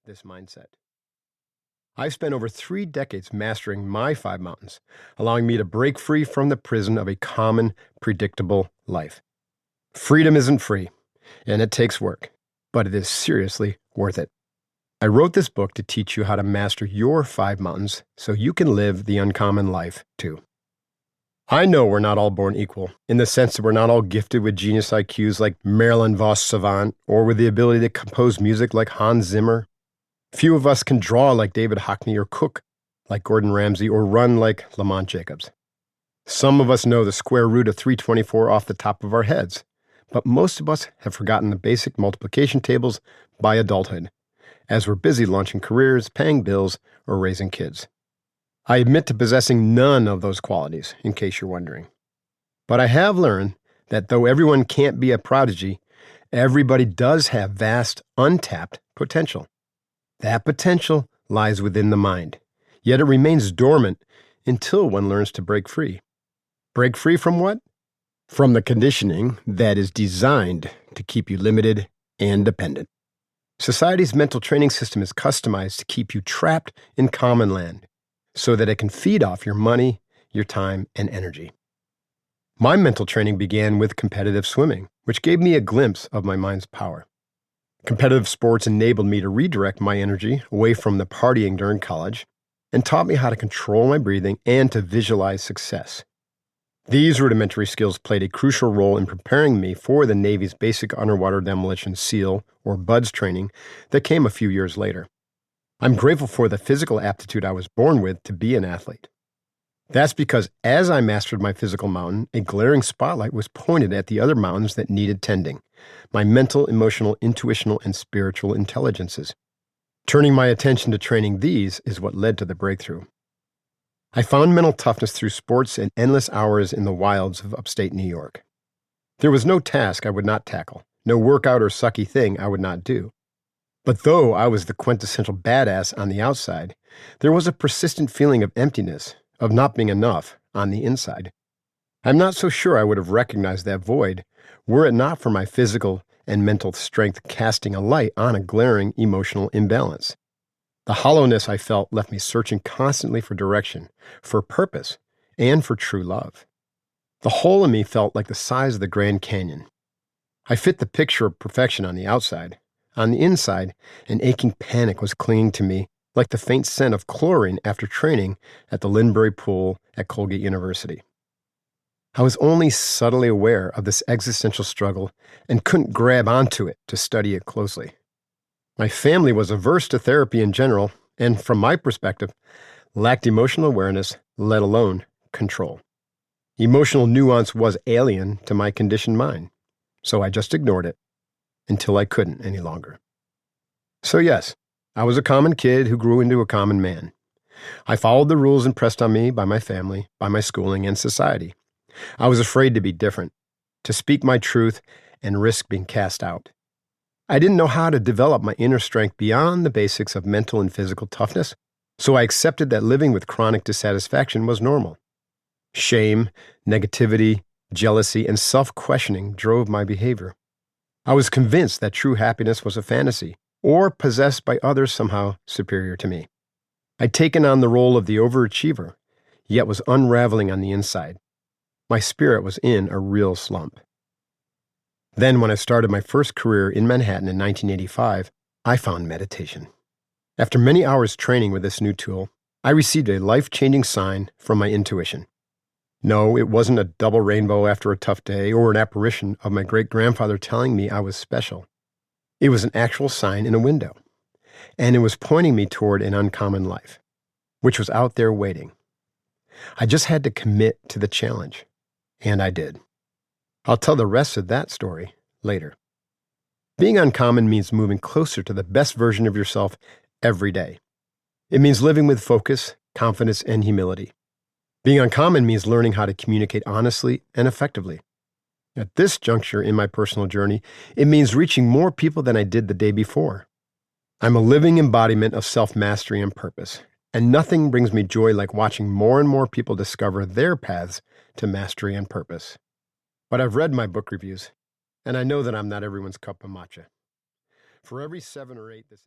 this mindset. I've spent over 3 decades mastering my 5 mountains, allowing me to break free from the prison of a common, predictable life. Freedom isn't free, and it takes work, but it is seriously worth it. I wrote this book to teach you how to master your 5 mountains so you can live the uncommon life too. I know we're not all born equal, in the sense that we're not all gifted with genius IQs like Marilyn Vos Savant, or with the ability to compose music like Hans Zimmer. Few of us can draw like David Hockney, or cook like Gordon Ramsay, or run like Lamont Jacobs. Some of us know the square root of 324 off the top of our heads, but most of us have forgotten the basic multiplication tables by adulthood, as we're busy launching careers, paying bills, or raising kids. I admit to possessing none of those qualities, in case you're wondering. But I have learned that though everyone can't be a prodigy, everybody does have vast, untapped potential. That potential lies within the mind, yet it remains dormant until one learns to break free. Break free from what? From the conditioning that is designed to keep you limited and dependent. Society's mental training system is customized to keep you trapped in common land, so that it can feed off your money, your time, and energy. My mental training began with competitive swimming, which gave me a glimpse of my mind's power. Competitive sports enabled me to redirect my energy away from the partying during college and taught me how to control my breathing and to visualize success. These rudimentary skills played a crucial role in preparing me for the Navy's Basic Underwater Demolition SEAL, or BUDS training that came a few years later. I'm grateful for the physical aptitude I was born with to be an athlete. That's because as I mastered my physical mountain, a glaring spotlight was pointed at the other mountains that needed tending, my mental, emotional, intuitional, and spiritual intelligences. Turning my attention to training these is what led to the breakthrough. I found mental toughness through sports and endless hours in the wilds of upstate New York. There was no task I would not tackle, no workout or sucky thing I would not do. But though I was the quintessential badass on the outside, there was a persistent feeling of emptiness, of not being enough, on the inside. I'm not so sure I would have recognized that void were it not for my physical and mental strength casting a light on a glaring emotional imbalance. The hollowness I felt left me searching constantly for direction, for purpose, and for true love. The hole in me felt like the size of the Grand Canyon. I fit the picture of perfection on the outside. On the inside, an aching panic was clinging to me like the faint scent of chlorine after training at the Lindbury Pool at Colgate University. I was only subtly aware of this existential struggle and couldn't grab onto it to study it closely. My family was averse to therapy in general, and from my perspective, lacked emotional awareness, let alone control. Emotional nuance was alien to my conditioned mind, so I just ignored it until I couldn't any longer. So yes, I was a common kid who grew into a common man. I followed the rules impressed on me by my family, by my schooling, and society. I was afraid to be different, to speak my truth and risk being cast out. I didn't know how to develop my inner strength beyond the basics of mental and physical toughness, so I accepted that living with chronic dissatisfaction was normal. Shame, negativity, jealousy, and self-questioning drove my behavior. I was convinced that true happiness was a fantasy, or possessed by others somehow superior to me. I'd taken on the role of the overachiever, yet was unraveling on the inside. My spirit was in a real slump. Then, when I started my first career in Manhattan in 1985, I found meditation. After many hours training with this new tool, I received a life-changing sign from my intuition. No, it wasn't a double rainbow after a tough day or an apparition of my great-grandfather telling me I was special. It was an actual sign in a window, and it was pointing me toward an uncommon life, which was out there waiting. I just had to commit to the challenge, and I did. I'll tell the rest of that story later. Being uncommon means moving closer to the best version of yourself every day. It means living with focus, confidence, and humility. Being uncommon means learning how to communicate honestly and effectively. At this juncture in my personal journey, it means reaching more people than I did the day before. I'm a living embodiment of self-mastery and purpose, and nothing brings me joy like watching more and more people discover their paths to mastery and purpose. But I've read my book reviews, and I know that I'm not everyone's cup of matcha. For every 7 or 8 that say